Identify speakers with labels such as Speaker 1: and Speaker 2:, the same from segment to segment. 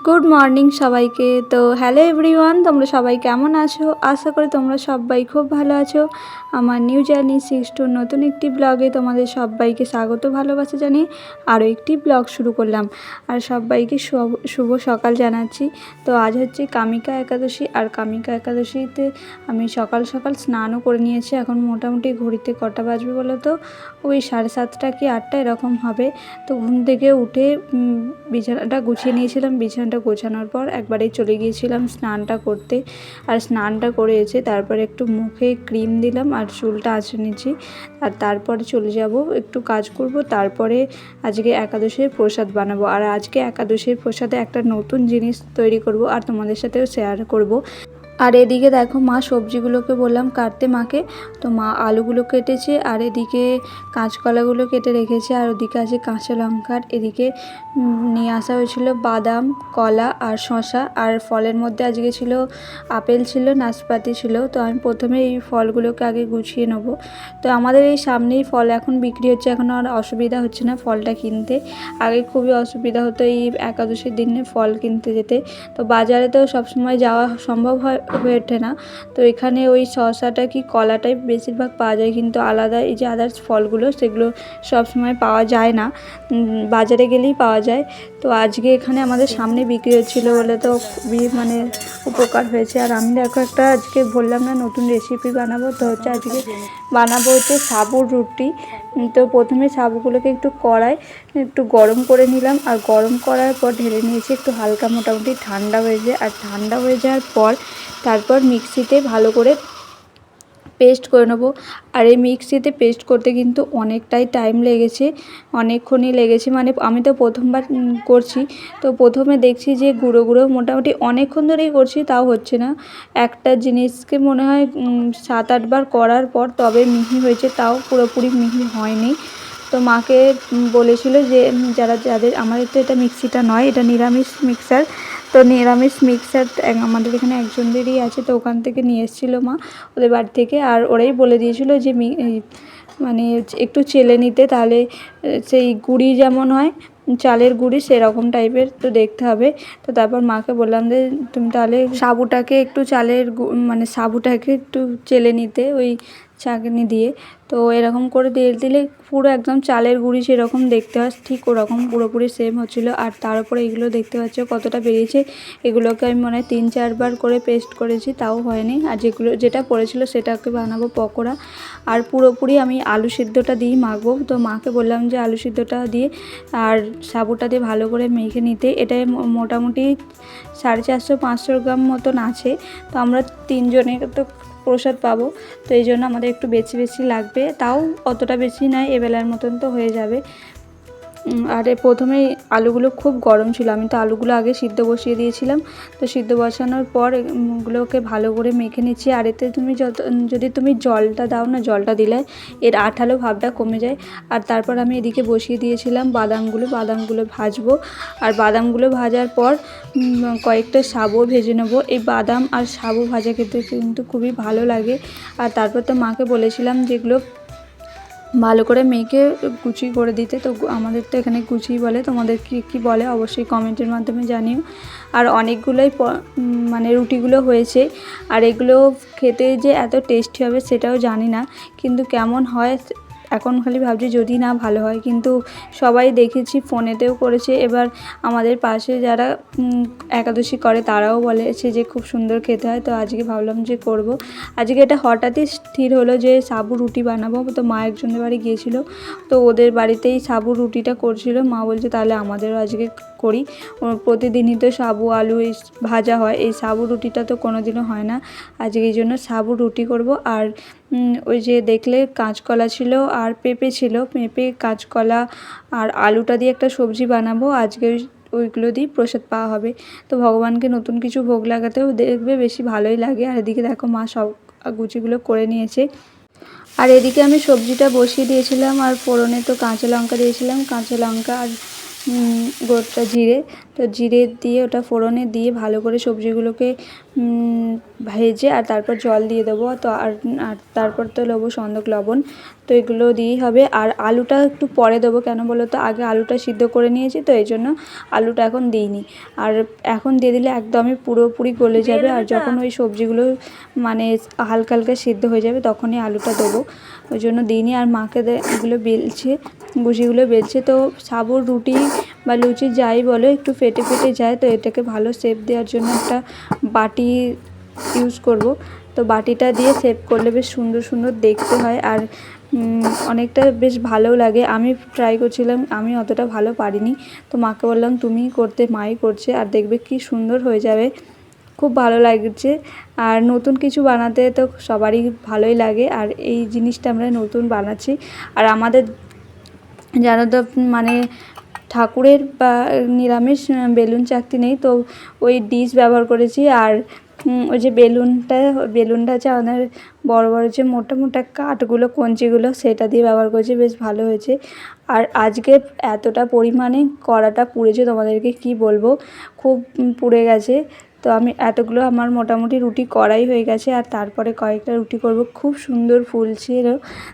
Speaker 1: Good morning সবাইকে। তো hello everyone, তোমরা সবাই কেমন আছো? আশা করি তোমরা সবাই খুব ভালো আছো। আমার নিউ জার্নি 6 নতুন একটি ব্লগে তোমাদের সবাইকে স্বাগত ভালোবাসা জানিয়ে আরও একটি ব্লগ শুরু করলাম। আর সবাইকে শুভ সকাল জানাচ্ছি। তো আজ হচ্ছে কামিকা একাদশী, আর কামিকা একাদশীতে আমি সকাল সকাল স্নানও করে নিয়েছি। এখন মোটামুটি ঘড়িতে কটা বাজবে বলো তো? ওই 7:30 কি 8টা এরকম হবে। তো ঘুম থেকে উঠে বিছানাটা গুছিয়ে নিয়েছিলাম। বিছানাটা গোছানোর পর একবারেই চলে গিয়েছিলাম স্নানটা করতে। আর স্নানটা করে এসে তারপরে একটু মুখে ক্রিম দিলাম আর চুলটা আঁচড়ে নিচ্ছি। আর তারপরে চলে যাব, একটু কাজ করব। তারপরে আজকে একাদশীর প্রসাদ বানাবো। আর আজকে একাদশীর প্রসাদে একটা নতুন জিনিস তৈরি করব আর তোমাদের সাথেও শেয়ার করব। আর এদিকে দেখো মা সবজিগুলোকে বললাম কাটতে মাকে, তো মা আলুগুলো কেটেছে আর এদিকে কাঁচকলাগুলো কেটে রেখেছে। আর ওদিকে আছে কাঁচা লঙ্কার। এদিকে নিয়ে আসা হয়েছিল বাদাম, কলা আর শসা। আর ফলের মধ্যে আজকে ছিল আপেল, ছিল নাশপাতি ছিল। তো আমি প্রথমে এই ফলগুলোকে আগে গুছিয়ে নেবো। তো আমাদের এই সামনেই ফল এখন বিক্রি হচ্ছে, এখন আর অসুবিধা হচ্ছে না ফলটা কিনতে। আগে খুবই অসুবিধা হতো এই একাদশীর দিনে ফল কিনতে যেতে। তো বাজারে তো সবসময় যাওয়া সম্ভব হয়ে ওঠে না। তো এখানে ওই শসাটা কি কলাটাই বেশিরভাগ পাওয়া যায়, কিন্তু আলাদা এই যে আদার্স ফলগুলো সেগুলো সবসময় পাওয়া যায় না, বাজারে গেলেই পাওয়া যায়। তো আজকে এখানে আমাদের সামনে বিক্রি হচ্ছিলো বলে তো খুবই উপকার হয়েছে। আর আমি দেখো একটা আজকে বললাম না নতুন রেসিপি বানাবো, তো হচ্ছে আজকে বানাবো হচ্ছে সাবুর রুটি। তো প্রথমে সাবুগুলোকে একটু গরম করে নিলাম। আর গরম করার পর ঢেলে নিয়েছি, একটু হালকা মোটামুটি ঠান্ডা হয়ে যায়। আর ঠান্ডা হয়ে যাওয়ার পর তারপর মিক্সিতে ভালো করে পেস্ট করে নেবো। আর এই মিক্সিতে পেস্ট করতে কিন্তু অনেকটাই টাইম লেগেছে, অনেকক্ষণই লেগেছে। মানে আমি তো প্রথমবার করছি, তো প্রথমে দেখছি যে গুঁড়ো গুঁড়ো মোটামুটি অনেকক্ষণ ধরেই করছি, তাও হচ্ছে না। একটা জিনিসকে মনে হয় 7-8 বার করার পর তবে মিহি হয়েছে, তাও পুরোপুরি মিহি হয়নি। তো মাকে বলেছিল যে যাদের, আমাদের তো এটা মিক্সিটা নয়, এটা নিরামিষ মিক্সার। তো নিরামিষ মিক্সার আমাদের এখানে একজনেরই আছে, তো ওখান থেকে নিয়ে এসেছিলো মা ওদের বাড়ি থেকে। আর ওরাই বলে দিয়েছিলো যে মানে একটু চেলে নিতে, তাহলে সেই গুঁড়ি যেমন হয় চালের গুঁড়ি সেরকম টাইপের তো দেখতে হবে। তো তারপর মাকে বললাম যে তুমি তাহলে সাবুটাকে একটু সাবুটাকে একটু চেলে নিতে ওই ছাঁকনি দিয়ে। তো এরকম করে দিয়ে দিলে পুরো একদম চালের গুঁড়ি যেরকম দেখতে হয় ঠিক ওরকম পুরোপুরি সেম হচ্ছিলো। আর তার উপরে এগুলো দেখতে পাচ্ছ কতটা বেরিয়েছে। এগুলোকে আমি মনে হয় 3-4 বার করে পেস্ট করেছি, তাও হয়নি। আর যেটা পড়েছিল সেটাকে বানাবো পকোড়া। আর পুরোপুরি আমি আলু সিদ্ধটা দিয়েই মাখবো। তো মাকে বললাম যে আলু সিদ্ধটা দিয়ে আর সাবুটা দিয়ে ভালো করে মেখে নিতে। এটাই মোটামুটি 450-500 গ্রাম মতন আছে। তো আমরা 3 জনে তো প্রসাদ পাবো, তো এই জন্য আমাদের একটু বেশি বেশি লাগবে, তাও অতটা বেশি নয়, এবেলার মতন তো হয়ে যাবে। আর প্রথমেই আলুগুলো খুব গরম ছিল, আমি তো আলুগুলো আগে সিদ্ধ বসিয়ে দিয়েছিলাম। তো সিদ্ধ বসানোর পর এগুলোকে ভালো করে মেখে নিচ্ছি। আর এতে যদি তুমি জলটা দাও না, জলটা দিলে এর আঠালো ভাবটা কমে যায়। আর তারপর আমি এদিকে বসিয়ে দিয়েছিলাম বাদামগুলো ভাজবো। আর বাদামগুলো ভাজার পর কয়েকটা সাবু ভেজে নেবো। এই বাদাম আর সাবু ভাজা খেতে কিন্তু খুবই ভালো লাগে। আর তারপর তো মাকে বলেছিলাম যেগুলো ভালো করে মেখে কুচি করে দিতে। তো আমাদের তো এখানে কুচি বলে, তোমাদের কী বলে অবশ্যই কমেন্টের মাধ্যমে জানিও। আর অনেকগুলোই রুটিগুলো হয়েছে। আর এগুলো খেতে যে এত টেস্টি হবে সেটাও জানি না, কিন্তু কেমন হয় এখন খালি ভাবছি যদি না ভালো হয়। কিন্তু সবাই দেখেছি ফোনেতেও করেছে, এবার আমাদের পাশে যারা একাদশী করে তারাও বলেছে যে খুব সুন্দর খেতে হয়। তো আজকে ভাবলাম যে করব। আজকে এটা হঠাৎই স্থির হলো যে সাবু রুটি বানাবো। তো মা একজনের বাড়ি গিয়েছিলো, তো ওদের বাড়িতেই সাবু রুটিটা করছিল। মা বলছে তাহলে আমাদেরও আজকে করি। প্রতিদিনই তো সাবু আলু ভাজা হয়, এই সাবু রুটিটা তো কোনো দিনও হয় না। আজকে এই জন্য সাবু রুটি করব। আর ওই যে দেখলে কাঁচকলা ছিল আর পেঁপে ছিল, পেঁপে কাঁচকলা আর আলুটা দিয়ে একটা সবজি বানাবো আজকে। ওইগুলো দিয়ে প্রসাদ পাওয়া হবে। তো ভগবানকে নতুন কিছু ভোগ লাগাতেও দেখবে বেশি ভালোই লাগে। আর এদিকে দেখো মা সব গুছিগুলো করে নিয়েছে। আর এদিকে আমি সবজিটা বসিয়ে দিয়েছিলাম। আর ফোড়নে তো কাঁচা লঙ্কা দিয়েছিলাম, কাঁচা লঙ্কা আর গোটা জিরে। তো জিরে দিয়ে ওটা ফোড়নে দিয়ে ভালো করে সবজিগুলোকে ভেজে আর তারপর জল দিয়ে দেবো। তো আর তারপর তো নেবো সন্দক লবণ, তো এগুলো দিয়েই হবে। আর আলুটা একটু পরে দেবো, কেন বলো তো, আগে আলুটা সিদ্ধ করে নিয়েছি তো এই জন্য আলুটা এখন দিইনি। আর এখন দিয়ে দিলে একদমই পুরোপুরি গলে যাবে, আর যখন ওই সবজিগুলো মানে হালকা হালকা সিদ্ধ হয়ে যাবে তখনই আলুটা দেবো, ওই জন্য দিইনি। আর মাকে এগুলো বেলছে, গুজিগুলো বেলছে। তো সাবুর রুটি বা লুচি যাই বলো একটু ফেটে ফেটে যায়, তো এটাকে ভালো শেপ দেওয়ার জন্য একটা বাটি ইউজ করব। তো বাটিটা দিয়ে শেপ করলে বেশ সুন্দর সুন্দর দেখতে হয়, আর অনেকটা বেশ ভালোও লাগে। আমি ট্রাই করছিলাম, আমি অতটা ভালো পারিনি, তো মাকে বললাম তুমি করতে, মাই করছে, আর দেখবে কি সুন্দর হয়ে যাবে, খুব ভালো লাগছে। আর নতুন কিছু বানাতে তো সবারই ভালোই লাগে, আর এই জিনিসটা আমরা নতুন বানাচ্ছি। আর আমাদের জানো তো মানে ঠাকুরের বা নিরামিষ বেলুন চাকতি নেই, তো ওই ডিশ ব্যবহার করেছি। আর ওই যে বেলুনটা হচ্ছে আমাদের বড় বড় যে মোটা মোটা কাঠগুলো, কঞ্চিগুলো, সেটা দিয়ে ব্যবহার করেছি, বেশ ভালো হয়েছে। আর আজকে এতটা পরিমাণে কড়াটা পুড়েছে তোমাদেরকে কি বলবো, খুব পুড়ে গেছে। তো আমি এতগুলো আমার মোটামুটি রুটি করাই হয়ে গেছে, আর তারপরে কয়েকটা রুটি করব, খুব সুন্দর ফুলছিল,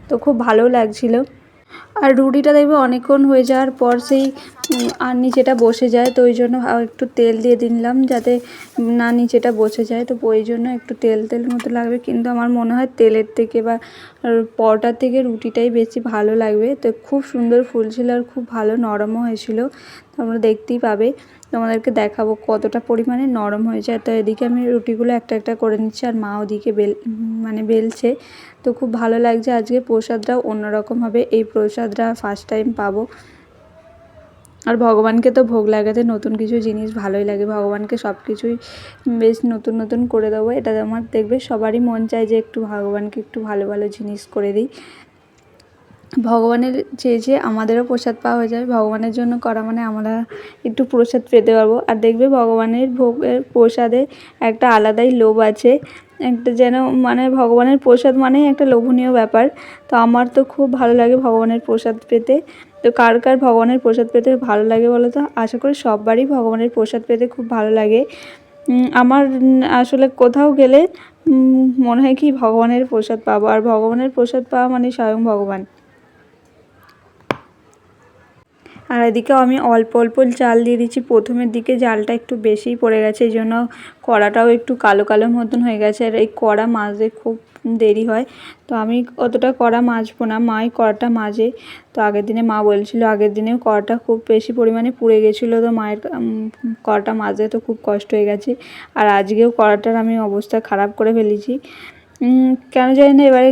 Speaker 1: তো খুব ভালো লাগছিল। আর রুটিটা দেখবে অনেকক্ষণ হয়ে যাওয়ার পর সেই আর নিচেটা বসে যায়, তো ওই জন্য একটু তেল দিয়ে দিলাম যাতে না নিচেটা বসে যায়। তো ওই জন্য একটু তেল তেল মতো লাগবে, কিন্তু আমার মনে হয় তেলের থেকে বা পরোটার থেকে রুটিটাই বেশি ভালো লাগবে। তো খুব সুন্দর ফুলছিল আর খুব ভালো নরমও হয়েছিল, তোমরা দেখতেই পাবে, তোমাদেরকে দেখাবো কতটা পরিমাণে নরম হয়ে যায়। তো এদিকে আমি রুটিগুলো একটা একটা করে নিচ্ছি, আর মা ওদিকে বেলছে। তো খুব ভালো লাগছে, আজকে প্রসাদটাও অন্যরকম হবে, এই প্রসাদটা ফার্স্ট টাইম পাবো। আর ভগবানকে তো ভোগ লাগাতে নতুন কিছু জিনিস ভালোই লাগে, ভগবানকে সব কিছুই বেশ নতুন নতুন করে দেবো, এটা আমার দেখবে সবারই মন চায় যে একটু ভগবানকে একটু ভালো ভালো জিনিস করে দিই। ভগবানের চেয়ে আমাদেরও প্রসাদ পাওয়া হয়ে যায়, ভগবানের জন্য করা মানে আমরা একটু প্রসাদ পেতে পারবো। আর দেখবে ভগবানের ভোগের প্রসাদে একটা আলাদাই লোভ আছে, একটা যেন মানে ভগবানের প্রসাদ মানেই একটা লোভনীয় ব্যাপার। তো আমার তো খুব ভালো লাগে ভগবানের প্রসাদ পেতে। তো কার কার ভগবানের প্রসাদ পেতে ভালো লাগে বলো তো? আশা করি সববারই ভগবানের প্রসাদ পেতে খুব ভালো লাগে। আমার আসলে কোথাও গেলে মনে হয় কি ভগবানের প্রসাদ পাবো, আর ভগবানের প্রসাদ পাওয়া মানে স্বয়ং ভগবান। আর এদিকেও আমি অল্প অল্প জাল দিয়ে দিচ্ছি, প্রথমের দিকে জালটা একটু বেশিই পড়ে গেছে, এই জন্য কড়াটাও একটু কালো কালো মতন হয়ে গেছে। আর এই কড়া মাজতে খুব দেরি হয়, তো আমি অতটা কড়া মাজবো না, মাই কড়াটা মাজে। তো আগের দিনে মা বলছিল, আগের দিনেও কড়াটা খুব বেশি পরিমাণে পুড়ে গেছিলো, তো মায়ের কড়াটা মাজতে তো খুব কষ্ট হয়ে গেছে। আর আজকেও কড়াটার আমি অবস্থা খারাপ করে ফেলেছি, কেন জানি না, এবারে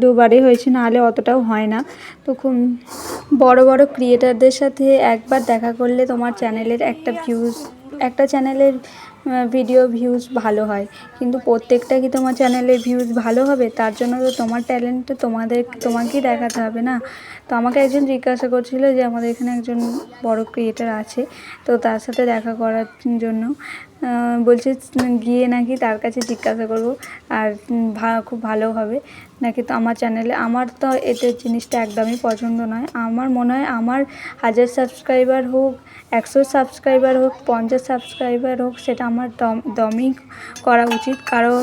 Speaker 1: দুবারে হয়েছে, নাহলে অতটাও হয় না। তো খুব বড় বড় ক্রিয়েটারদের সাথে একবার দেখা করলে তোমার চ্যানেলের একটা চ্যানেলের ভিডিও ভিউজ ভালো হয়, কিন্তু প্রত্যেকটা কি তোমার চ্যানেলের ভিউজ ভালো হবে? তার জন্য তো তোমার ট্যালেন্টটা তোমাকেই দেখাতে হবে না। তো আমাকে একজন জিজ্ঞাসা করছিল যে আমাদের এখানে একজন বড় ক্রিয়েটার আছে, তো তার সাথে দেখা করার জন্য বলছে গিয়ে নাকি তার কাছে জিজ্ঞাসা করব, আর খুব ভালো হবে নাকি। তো আমার চ্যানেলে আমার তো এতে জিনিসটা একদমই পছন্দ নয়। আমার মনে হয় আমার 1000 সাবস্ক্রাইবার হোক, 100 সাবস্ক্রাইবার হোক, 50 সাবস্ক্রাইবার হোক, সেটা আমার দমই করা উচিত। কারণ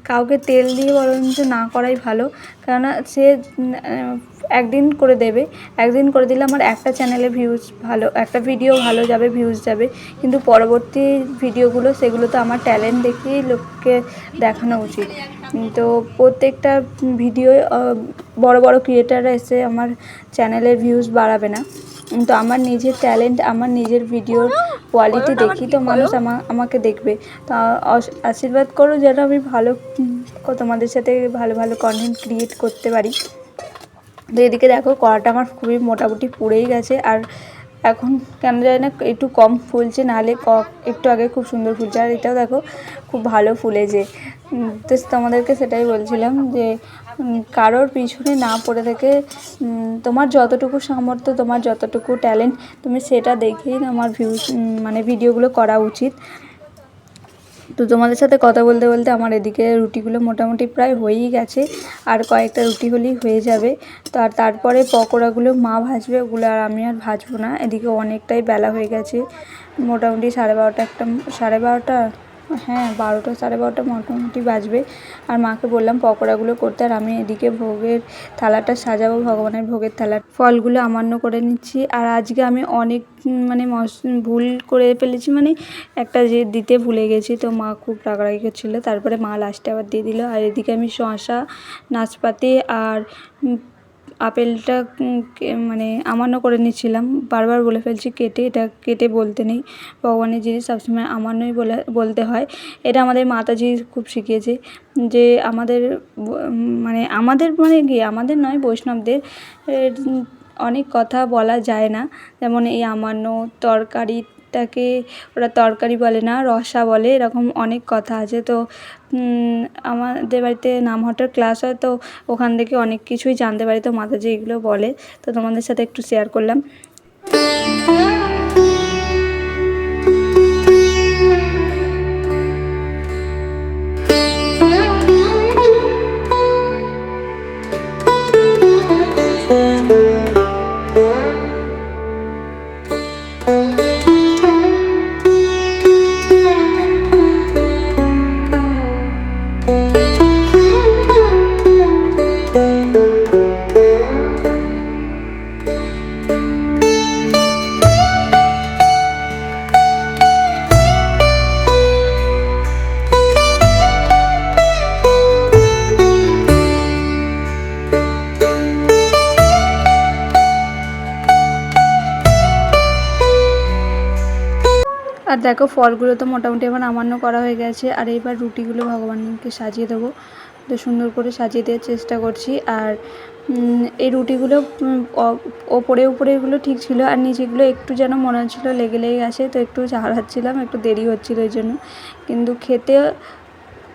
Speaker 1: কাউকে তেল দিয়ে বরঞ্চ না করাই ভালো, কেননা সে একদিন করে দেবে, একদিন করে দিলে আমার একটা চ্যানেলে ভিউজ ভালো, একটা ভিডিও ভালো যাবে, ভিউজ যাবে, কিন্তু পরবর্তী ভিডিওগুলো সেগুলো তো আমার ট্যালেন্ট দেখিয়েই লোককে দেখানো উচিত। তো প্রত্যেকটা ভিডিও বড় বড় ক্রিয়েটাররা এসে আমার চ্যানেলের ভিউজ বাড়াবে না, তো আমার নিজের ট্যালেন্ট, আমার নিজের ভিডিওর কোয়ালিটি দেখি তো মানুষ আমাকে দেখবে। তো আশীর্বাদ করো যেন আমি ভালো তোমাদের সাথে ভালো ভালো কন্টেন্ট ক্রিয়েট করতে পারি। তো এদিকে দেখো কড়াটা আমার খুবই মোটামুটি পুড়েই গেছে, আর এখন কেন জানি না একটু কম ফুলছে, নাহলে একটু আগে খুব সুন্দর ফুলছে। আর এটাও দেখো খুব ভালো ফুলেছে। তো তোমাদেরকে সেটাই বলছিলাম যে কারোর পিছনে না পড়ে থেকে তোমার যতটুকু সামর্থ্য, তোমার যতটুকু ট্যালেন্ট, তুমি সেটা দেখেই আমার ভিডিওগুলো করা উচিত। তো তোমাদের সাথে কথা বলতে বলতে আমার এদিকে রুটিগুলো মোটামুটি প্রায় হয়েই গেছে, আর কয়েকটা রুটি হলেই হয়ে যাবে। তো আর তারপরে পকোড়াগুলো মা ভাজবে, ওগুলো আর আমি আর ভাজবো না। এদিকে অনেকটাই বেলা হয়ে গেছে, মোটামুটি 12:30 হ্যাঁ 12টা 12:30 মোটামুটি বাজবে। আর মাকে বললাম পকোড়াগুলো করতে, আর আমি এদিকে ভোগের থালাটা সাজাবো, ভগবানের ভোগের থালা। ফলগুলো আমান্য করে নিচ্ছি। আর আজকে আমি অনেক মানে ভুল করে ফেলেছি, মানে একটা যে দিতে ভুলে গেছি, তো মা খুব রাগারাগি করছিলো। তারপরে মা লাস্টে আবার দিয়ে দিল। আর এদিকে আমি শসা, নাশপাতি আর আপেলটা মানে আমান্য করে নিচ্ছিলাম। বারবার বলে ফেলছি কেটে, এটা কেটে বলতে নেই, ভগবানের জিনিস সবসময় আমান্যই বলতে হয়। এটা আমাদের মাতাজি খুব শিখিয়েছে যে আমাদের কি আমাদের নয়, বৈষ্ণবদের অনেক কথা বলা যায় না। যেমন এই আমান্য, তরকারিটাকে ওরা তরকারি বলে না, রসা বলে, এরকম অনেক কথা আছে। তো আমাদের বাড়িতে নামহট্টার ক্লাস হয়, তো ওখান থেকে অনেক কিছুই জানতে পারি। তো মাতাজি এগুলো বলে, তো তোমাদের সাথে একটু শেয়ার করলাম। আর দেখো ফলগুলো তো মোটামুটি আমার আমান্য করা হয়ে গেছে। আর এইবার রুটিগুলো ভগবানকে সাজিয়ে দেবো, তো সুন্দর করে সাজিয়ে দেওয়ার চেষ্টা করছি। আর এই রুটিগুলো ওপরেগুলো ঠিক ছিল, আর নিচেগুলো একটু যেন মনে হচ্ছিলো লেগে গেছে, তো একটু ঝাড়াচ্ছিলাম, একটু দেরি হচ্ছিলো এই জন্য। কিন্তু খেতে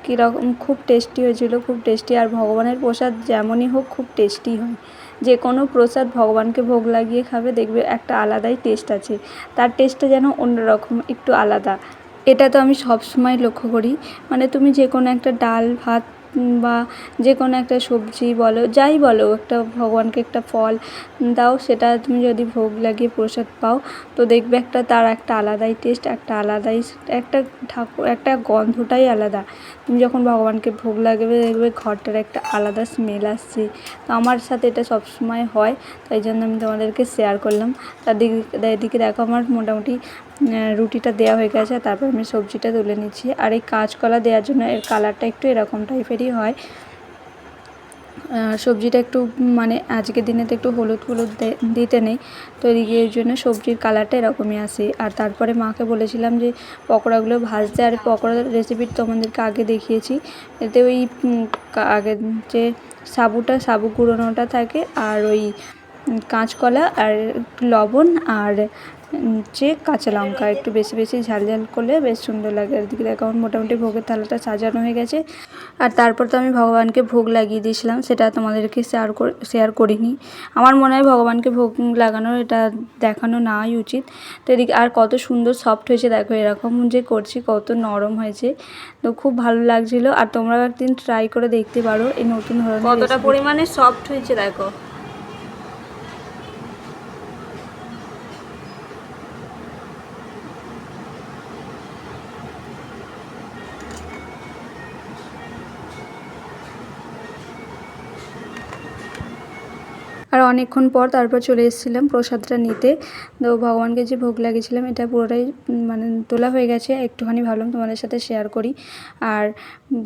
Speaker 1: কীরকম খুব টেস্টি হয়েছিল, খুব টেস্টি। আর ভগবানের প্রসাদ যেমনই হোক খুব টেস্টি হয়। যে কোনো প্রসাদ ভগবানকে ভোগ লাগিয়ে খাবে, দেখবে একটা আলাদাই টেস্ট আছে, তার টেস্টটা যেন অন্যরকম, একটু আলাদা। এটা তো আমি সব সময় লক্ষ্য করি। মানে তুমি যে কোনো একটা ডাল ভাত বা যে কোনো একটা সবজি বলো, যাই বলো, একটা ভগবানকে একটা ফল দাও, সেটা তুমি যদি ভোগ লাগিয়ে প্রসাদ পাও, তো দেখবে তার একটা আলাদাই টেস্ট, একটা আলাদাই একটা গন্ধটাই আলাদা। তুমি যখন ভগবানকে ভোগ লাগাবে, দেখবে ঘরটার একটা আলাদা স্মেল আসছে। তো আমার সাথে এটা সবসময় হয়, তাই জন্য আমি তোমাদেরকে শেয়ার করলাম। এদিকে দেখো আমার মোটামুটি রুটিটা দেওয়া হয়ে গেছে, তারপর আমি সবজিটা তুলে নিচ্ছি। আর এই কাঁচকলা দেওয়ার জন্য এর কালারটা একটু এরকম টাইপেরই হয়। সবজিটা একটু মানে আজকের দিনে তো একটু হলুদ দিতে নেই, তো এদিকে এর জন্য সবজির কালারটা এরকমই আসে। আর তারপরে মাকে বলেছিলাম যে পকোড়াগুলো ভাজতে, আর পকোড়ার রেসিপি তোমাদেরকে আগে দেখিয়েছি। এতে ওই আগে যে সাবু গুঁড়োনোটা থাকে, আর ওই কাঁচকলা আর লবণ আর যে কাঁচা লঙ্কা একটু বেশি বেশি ঝাল করলে বেশ সুন্দর লাগে। আর দিকে দেখো আমার মোটামুটি ভোগের থালাটা সাজানো হয়ে গেছে। আর তারপর তো আমি ভগবানকে ভোগ লাগিয়ে দিয়েছিলাম, সেটা তোমাদেরকে শেয়ার করিনি। আমার মনে হয় ভগবানকে ভোগ লাগানোর এটা দেখানো নাই উচিত। তো এদিকে আর কত সুন্দর সফট হয়েছে দেখো, এরকম যে করছি কত নরম হয়েছে, তো খুব ভালো লাগছিলো। আর তোমরাও একদিন ট্রাই করে দেখতে পারো এই নতুন ধরনের কতটা পরিমাণে সফট হয়েছে দেখো। আর অনেকক্ষণ পর তারপর চলে এসেছিলাম প্রসাদটা নিতে। তো ভগবানকে যে ভোগ লাগিয়েছিলাম এটা পুরোটাই মানে তোলা হয়ে গেছে, একটুখানি ভাবলাম তোমাদের সাথে শেয়ার করি। আর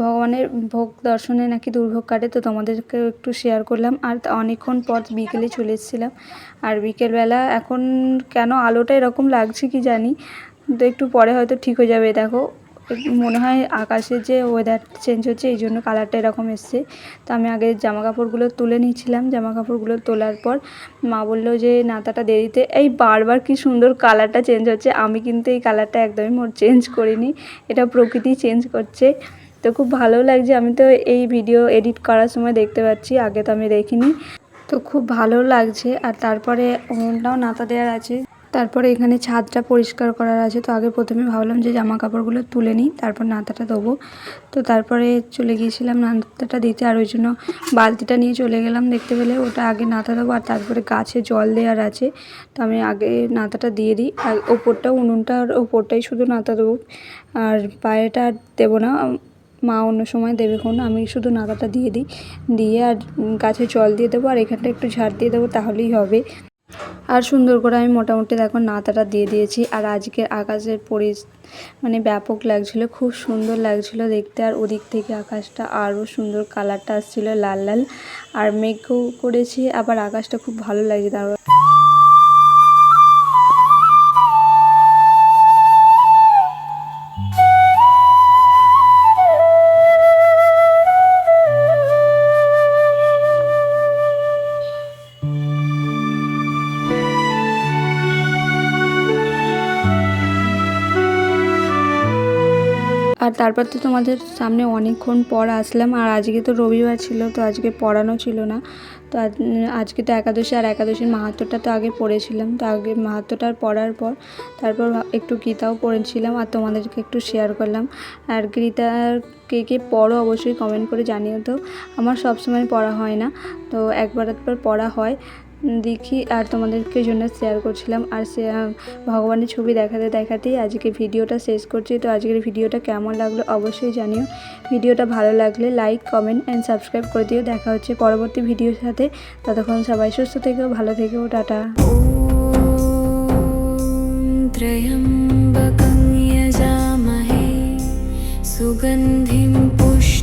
Speaker 1: ভগবানের ভোগ দর্শনে নাকি দুর্ভোগ কাটে, তো তোমাদেরকেও একটু শেয়ার করলাম। আর অনেকক্ষণ পর বিকেলে চলে এসেছিলাম। আর বিকেলবেলা এখন কেন আলোটা এরকম লাগছে কি জানি, তো একটু পরে হয়তো ঠিক হয়ে যাবে। দেখো মনে হয় আকাশের যে ওয়েদার চেঞ্জ হচ্ছে, এই জন্য কালারটা এরকম এসছে। তো আমি আগে জামাকাপড়গুলো তুলে নিয়েছিলাম, জামাকাপড়গুলো তোলার পর মা বললো যে নাতাটা দেরিতে, এই বারবার কি সুন্দর কালারটা চেঞ্জ হচ্ছে। আমি কিন্তু এই কালারটা একদমই চেঞ্জ করিনি, এটা প্রকৃতি চেঞ্জ করছে। তো খুব ভালো লাগছে, আমি তো এই ভিডিও এডিট করার সময় দেখতে পাচ্ছি, আগে তো আমি দেখিনি, তো খুব ভালো লাগছে। আর তারপরে ওনাটাও নাতা দেওয়ার আছে, তারপরে এখানে ছাদটা পরিষ্কার করার আছে, তো আগে প্রথমে ভাবলাম যে জামা কাপড়গুলো তুলে নিই, তারপর নাতাটা দেবো। তো তারপরে চলে গিয়েছিলাম নাতাটা দিতে, আর ওই জন্য বালতিটা নিয়ে চলে গেলাম। দেখতে পেলে ওটা আগে নাতা দেবো আর তারপরে গাছে জল দেওয়ার আছে, তো আমি আগে নাতাটা দিয়ে দিই। আর ওপরটা উনুনটার ওপরটাই শুধু নাতা দেবো, আর বাইরেটা আর দেবো না, মা অন্য সময় দেবে কোন, আমি শুধু নাতাটা দিয়ে দিই, দিয়ে আর গাছে জল দিয়ে দেবো আর এখানটা একটু ঝাড় দিয়ে দেবো, তাহলেই হবে। আর সুন্দর করে আমি মোটামুটি দেখো নাতাটা দিয়ে দিয়েছি। আর আজকের আকাশের মানে ব্যাপক লাগছিলো, খুব সুন্দর লাগছিলো দেখতে। আর ওদিক থেকে আকাশটা আরও সুন্দর কালারটা আসছিলো লাল লাল, আর মেঘও করেছে, আবার আকাশটা খুব ভালো লাগছে। তারপর তারপর তো তোমাদের সামনে অনেকক্ষণ পর আসলাম। আর আজকে তো রবিবার ছিল, তো আজকে পড়ানো ছিল না, তো আজকে তো একাদশী, আর একাদশীর মাহাত্ম্যটা তো আগে পড়েছিলাম, তো আগে মাহাত্ম্যটা পড়ার পর তারপর একটু গীতাও পড়েছিলাম আর তোমাদেরকে একটু শেয়ার করলাম। আর গীতার কে কে পড়ো অবশ্যই কমেন্ট করে জানিও। তো আমার সবসময় পড়া হয় না, তো একবার পড়া হয় দেখি, আর তোমাদেরকে জন্য শেয়ার করছিলাম। আর ভগবানের ছবি দেখাতে দেখাতেই আজকে ভিডিওটা শেষ করছি। তো আজকের ভিডিওটা কেমন লাগলো অবশ্যই জানিও। ভিডিওটা ভালো লাগলে লাইক, কমেন্ট অ্যান্ড সাবস্ক্রাইব করে দিও। দেখা হচ্ছে পরবর্তী ভিডিওর সাথে, ততক্ষণ সবাই সুস্থ থেকো, ভালো থেকো, টাটা। ত্র্যম্বকং যজামহে সুগন্ধিম পুষ্টি।